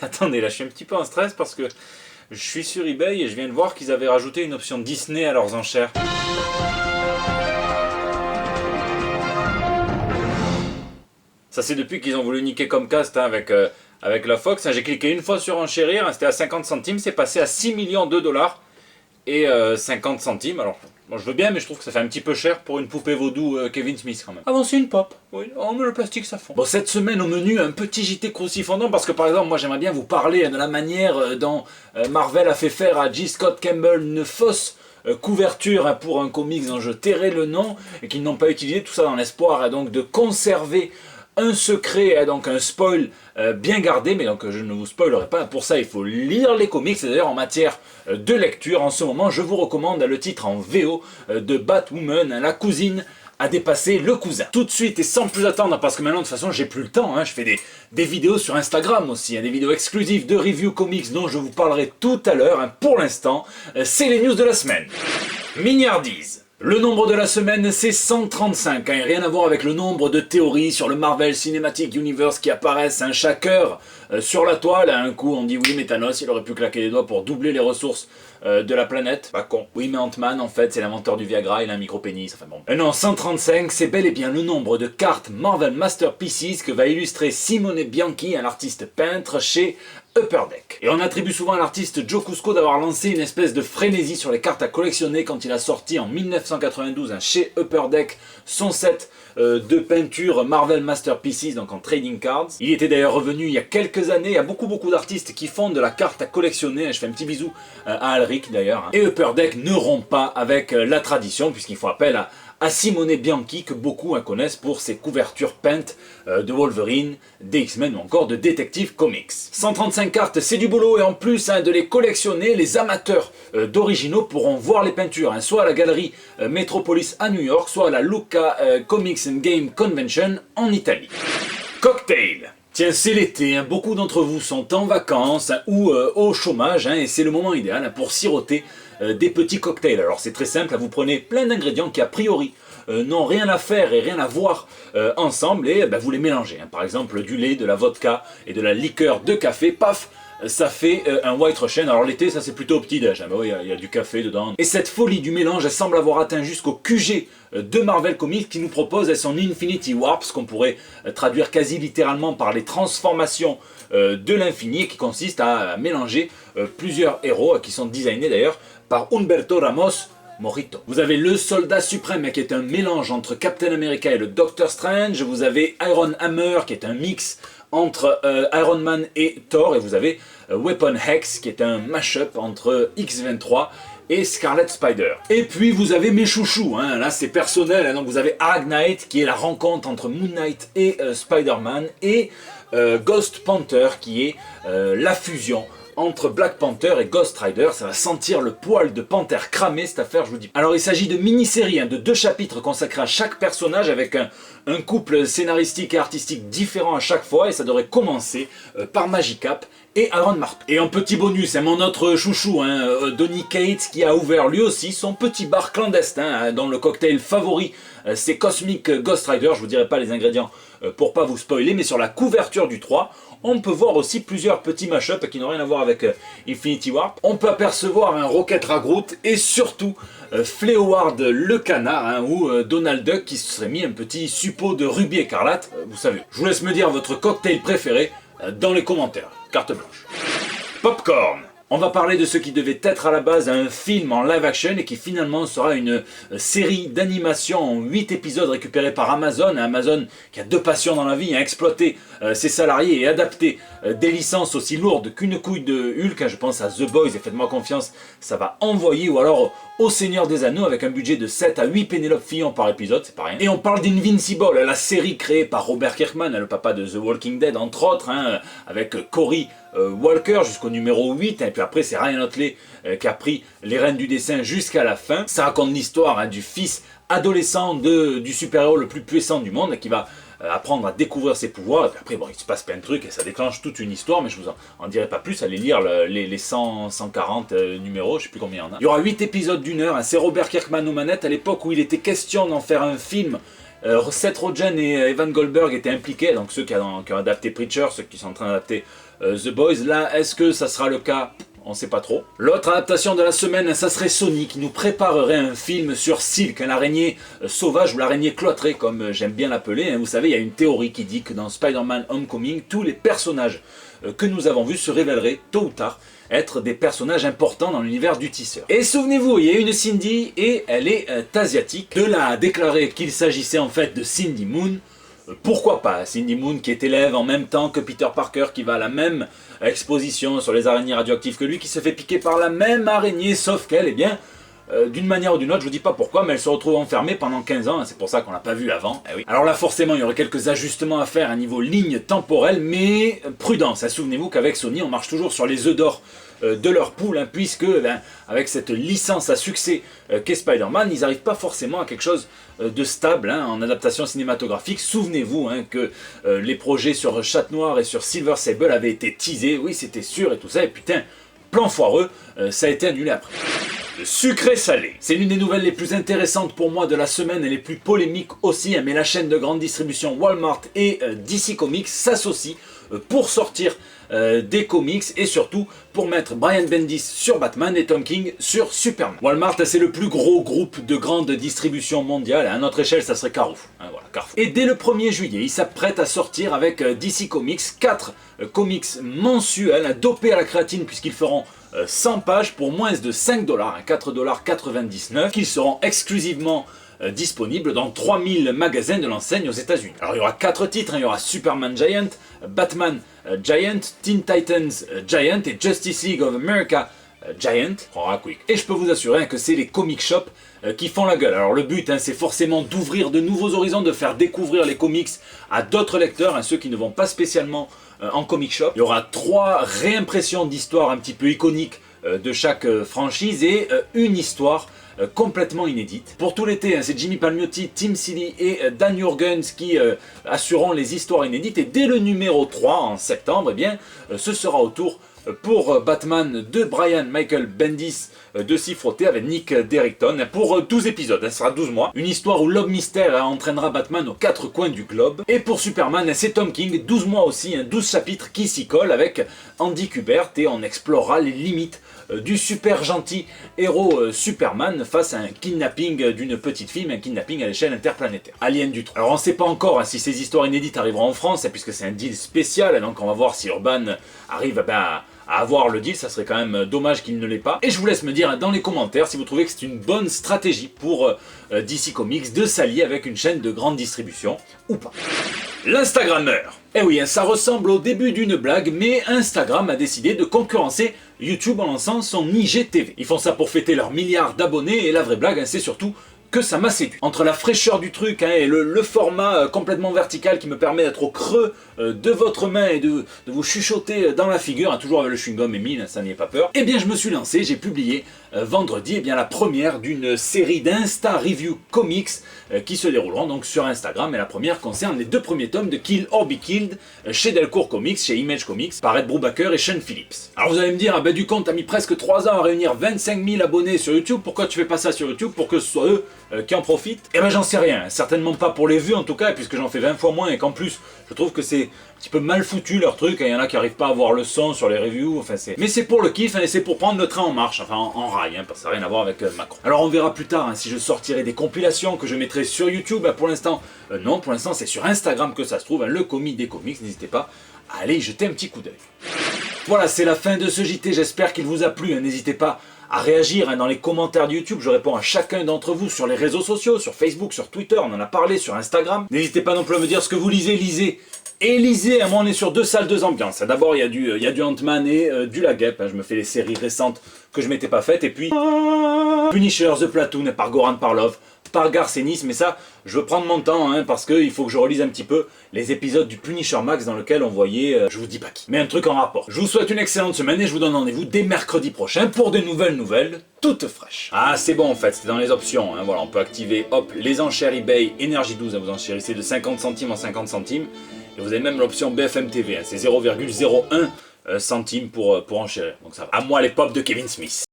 Attendez, là je suis un petit peu en stress parce que je suis sur eBay et je viens de voir qu'ils avaient rajouté une option Disney à leurs enchères. Ça c'est depuis qu'ils ont voulu niquer Comcast avec la Fox. J'ai cliqué une fois sur enchérir, c'était à 50 centimes, c'est passé à 6 millions de dollars et 50 centimes. Alors, bon, je veux bien, mais je trouve que ça fait un petit peu cher pour une poupée vaudou Kevin Smith quand même. Ah bon, c'est une pop. Oui, oh, mais le plastique ça fond. Bon, cette semaine au menu, un petit JT crucifondant parce que par exemple, moi j'aimerais bien vous parler de la manière dont Marvel a fait faire à J. Scott Campbell une fausse couverture pour un comics dont je tairai le nom et qu'ils n'ont pas utilisé, tout ça dans l'espoir donc de conserver un secret, donc un spoil bien gardé, mais donc je ne vous spoilerai pas. Pour ça, il faut lire les comics. Et d'ailleurs, en matière de lecture, en ce moment, je vous recommande le titre en VO de Batwoman, la cousine a dépassé le cousin. Tout de suite et sans plus attendre, parce que maintenant de toute façon j'ai plus le temps, je fais des vidéos sur Instagram aussi, des vidéos exclusives de review comics dont je vous parlerai tout à l'heure. Pour l'instant, c'est les news de la semaine. Mignardise. Le nombre de la semaine, c'est 135, et rien à voir avec le nombre de théories sur le Marvel Cinematic Universe qui apparaissent chaque heure sur la toile. Un coup, on dit oui, mais Thanos, il aurait pu claquer les doigts pour doubler les ressources de la planète. Bah con. Oui, mais Ant-Man, en fait, c'est l'inventeur du Viagra, il a un micro-pénis, enfin bon. Non, 135, c'est bel et bien le nombre de cartes Marvel Masterpieces que va illustrer Simone Bianchi, un artiste peintre chez Upper Deck. Et on attribue souvent à l'artiste Joe Cusco d'avoir lancé une espèce de frénésie sur les cartes à collectionner quand il a sorti en 1992 chez Upper Deck son set de peinture Marvel Masterpieces, donc en trading cards. Il était d'ailleurs revenu il y a quelques années. Il y a beaucoup d'artistes qui font de la carte à collectionner. Je fais un petit bisou à Alric d'ailleurs. Et Upper Deck ne rompt pas avec la tradition puisqu'il faut appel à Simone Bianchi, que beaucoup connaissent pour ses couvertures peintes de Wolverine, des X-Men ou encore de Detective Comics. 135 cartes, c'est du boulot, et en plus de les collectionner, les amateurs d'originaux pourront voir les peintures, soit à la galerie Metropolis à New York, soit à la Lucca Comics and Game Convention en Italie. Cocktail. Tiens, c'est l'été, beaucoup d'entre vous sont en vacances ou au chômage, et c'est le moment idéal pour siroter des petits cocktails. Alors c'est très simple, vous prenez plein d'ingrédients qui a priori n'ont rien à faire et rien à voir ensemble, et vous les mélangez. Par exemple du lait, de la vodka et de la liqueur de café, paf, ça fait un White Russian. Alors l'été, ça c'est plutôt au petit-déj, il y a du café dedans. Et cette folie du mélange, elle semble avoir atteint jusqu'au QG de Marvel Comics qui nous propose son Infinity Warp, ce qu'on pourrait traduire quasi littéralement par les transformations de l'infini, qui consiste à mélanger plusieurs héros qui sont designés d'ailleurs par Humberto Ramos Morito. Vous avez le Soldat Suprême qui est un mélange entre Captain America et le Doctor Strange. Vous avez Iron Hammer qui est un mix entre Iron Man et Thor. Et vous avez Weapon X qui est un mash-up entre X-23 et Scarlet Spider. Et puis vous avez mes chouchous, là c'est personnel, donc vous avez Arachnite qui est la rencontre entre Moon Knight et Spider-Man, et Ghost Panther qui est la fusion entre Black Panther et Ghost Rider. Ça va sentir le poil de panthère cramé cette affaire, je vous dis. Alors il s'agit de mini-séries de 2 chapitres consacrés à chaque personnage avec un couple scénaristique et artistique différent à chaque fois, et ça devrait commencer par Magicap et Aaron Marteau. Et en petit bonus, mon autre chouchou, Donny Cates, qui a ouvert lui aussi son petit bar clandestin dont le cocktail favori c'est Cosmic Ghost Rider. Je vous dirai pas les ingrédients pour pas vous spoiler, mais sur la couverture du 3, on peut voir aussi plusieurs petits mash-up qui n'ont rien à voir avec Infinity Warp. On peut apercevoir un Rocket Ragroot et surtout Fléoward le canard, ou Donald Duck qui se serait mis un petit suppôt de rubis écarlate. Vous savez, je vous laisse me dire votre cocktail préféré dans les commentaires. Carte blanche. Popcorn. On va parler de ce qui devait être à la base un film en live action et qui finalement sera une série d'animation en 8 épisodes récupérés par Amazon. Amazon qui a 2 passions dans la vie, exploiter ses salariés et adapter des licences aussi lourdes qu'une couille de Hulk. Je pense à The Boys et faites-moi confiance, ça va envoyer, ou alors au Seigneur des Anneaux avec un budget de 7 à 8 Pénélope Fillon par épisode, c'est pas rien. Et on parle d'Invincible, la série créée par Robert Kirkman, le papa de The Walking Dead entre autres, avec Cory Walker jusqu'au numéro 8, et puis après c'est Ryan Otley qui a pris les rênes du dessin jusqu'à la fin. Ça raconte l'histoire du fils adolescent du super-héros le plus puissant du monde qui va apprendre à découvrir ses pouvoirs, et puis après il se passe plein de trucs et ça déclenche toute une histoire, mais je vous en dirai pas plus, allez lire les 140 numéros, je sais plus combien il y en a. Il y aura 8 épisodes d'1 heure, c'est Robert Kirkman aux manettes à l'époque où il était question d'en faire un film Seth Rogen et Evan Goldberg étaient impliqués, donc ceux qui ont adapté Preacher, ceux qui sont en train d'adapter The Boys. Là, est-ce que ça sera le cas ? On sait pas trop. L'autre adaptation de la semaine, ça serait Sony qui nous préparerait un film sur Silk, l'araignée sauvage ou l'araignée cloîtrée comme j'aime bien l'appeler. Vous savez, il y a une théorie qui dit que dans Spider-Man Homecoming, tous les personnages que nous avons vus se révéleraient tôt ou tard être des personnages importants dans l'univers du tisseur. Et souvenez-vous, il y a une Cindy et elle est asiatique. De là à déclarer qu'il s'agissait en fait de Cindy Moon. Pourquoi pas Cindy Moon qui est élève en même temps que Peter Parker, qui va à la même exposition sur les araignées radioactives que lui, qui se fait piquer par la même araignée, sauf qu'elle, eh bien, d'une manière ou d'une autre, je vous dis pas pourquoi, mais elle se retrouve enfermée pendant 15 ans, c'est pour ça qu'on l'a pas vue avant. Eh oui. Alors là, forcément, il y aurait quelques ajustements à faire à niveau ligne temporelle, mais prudence, souvenez-vous qu'avec Sony, on marche toujours sur les œufs d'or de leur poule, puisque avec cette licence à succès qu'est Spider-Man, ils n'arrivent pas forcément à quelque chose de stable en adaptation cinématographique. Souvenez-vous que les projets sur Chat Noir et sur Silver Sable avaient été teasés, oui c'était sûr et tout ça, et putain, plan foireux, ça a été annulé après. Sucré-salé. C'est l'une des nouvelles les plus intéressantes pour moi de la semaine et les plus polémiques aussi, mais la chaîne de grande distribution Walmart et DC Comics s'associent pour sortir des comics et surtout pour mettre Brian Bendis sur Batman et Tom King sur Superman. Walmart, c'est le plus gros groupe de grande distribution mondiale. À notre échelle, ça serait Carrefour. Voilà, Carrefour. Et dès le 1er juillet, il s'apprête à sortir avec DC Comics 4 comics mensuels dopés à la créatine puisqu'ils feront 100 pages pour moins de 5$, 4,99$, qu'ils seront exclusivement disponibles dans 3000 magasins de l'enseigne aux États-Unis. Alors il y aura 4 titres, il y aura Superman Giant, Batman Giant, Teen Titans Giant et Justice League of America Giant. Et je peux vous assurer que c'est les comic shops qui font la gueule. Alors le but, c'est forcément d'ouvrir de nouveaux horizons, de faire découvrir les comics à d'autres lecteurs, ceux qui ne vont pas spécialement en comic shop. Il y aura 3 réimpressions d'histoires un petit peu iconiques de chaque franchise et une histoire complètement inédite. Pour tout l'été, c'est Jimmy Palmiotti, Tim Seeley et Dan Jurgens qui assureront les histoires inédites. Et dès le numéro 3, en septembre, eh bien, ce sera au tour pour Batman de Brian Michael Bendis de s'y frotter avec Nick Derrickson pour 12 épisodes, ça sera 12 mois. Une histoire où l'homme mystère entraînera Batman aux 4 coins du globe. Et pour Superman, c'est Tom King, 12 mois aussi, 12 chapitres qui s'y collent avec Andy Kubert et on explorera les limites du super gentil héros Superman face à un kidnapping d'une petite fille, mais un kidnapping à l'échelle interplanétaire. Alien du 3. Alors on ne sait pas encore si ces histoires inédites arriveront en France, puisque c'est un deal spécial, donc on va voir si Urban arrive à avoir le deal, ça serait quand même dommage qu'il ne l'ait pas. Et je vous laisse me dire dans les commentaires si vous trouvez que c'est une bonne stratégie pour DC Comics de s'allier avec une chaîne de grande distribution ou pas. L'Instagrammeur. Eh oui, ça ressemble au début d'une blague, mais Instagram a décidé de concurrencer YouTube en lançant son IGTV. Ils font ça pour fêter leurs milliards d'abonnés et la vraie blague, c'est surtout que ça m'a séduit. Entre la fraîcheur du truc et le format complètement vertical qui me permet d'être au creux de votre main et de vous chuchoter dans la figure, toujours avec le chewing-gum Emile, ça n'y est pas peur, eh bien je me suis lancé, j'ai publié vendredi la première d'une série d'Insta Review Comics qui se dérouleront donc sur Instagram, et la première concerne les 2 premiers tomes de Kill or Be Killed chez Delcourt Comics, chez Image Comics, par Ed Brubaker et Sean Phillips. Alors vous allez me dire, du coup t'as mis presque 3 ans à réunir 25 000 abonnés sur YouTube, pourquoi tu fais pas ça sur YouTube pour que ce soit eux qui en profitent? Eh ben j'en sais rien, certainement pas pour les vues en tout cas, puisque j'en fais 20 fois moins et qu'en plus je trouve que c'est un petit peu mal foutu leur truc, il y en a qui arrivent pas à voir le son sur les reviews, mais c'est pour le kiff et c'est pour prendre le train en marche, en rail, parce que ça n'a rien à voir avec Macron. Alors on verra plus tard si je sortirai des compilations que je mettrai sur YouTube, pour l'instant non, pour l'instant c'est sur Instagram que ça se trouve, le Comic des Comics, n'hésitez pas à aller y jeter un petit coup d'œil. Voilà, c'est la fin de ce JT, j'espère qu'il vous a plu, n'hésitez pas à réagir dans les commentaires de YouTube, je réponds à chacun d'entre vous sur les réseaux sociaux, sur Facebook, sur Twitter, on en a parlé, sur Instagram. N'hésitez pas non plus à me dire ce que vous lisez. Et lisez, moi on est sur 2 salles, 2 ambiances. D'abord il y a du Ant-Man et du La Guêpe, je me fais les séries récentes que je m'étais pas faites, et puis Punisher, The Platoon par Goran Parlov, par Garcenis, mais ça je veux prendre mon temps parce qu'il faut que je relise un petit peu les épisodes du Punisher Max dans lequel on voyait, je vous dis pas qui, mais un truc en rapport. Je vous souhaite une excellente semaine et je vous donne rendez-vous dès mercredi prochain pour de nouvelles toutes fraîches. Ah c'est bon en fait, c'était dans les options, voilà, on peut activer hop les enchères eBay Énergie 12, vous enchérissez de 50 centimes en 50 centimes, et vous avez même l'option BFM TV, c'est 0,01 centime pour enchérir, donc ça va. À moi les pop de Kevin Smith.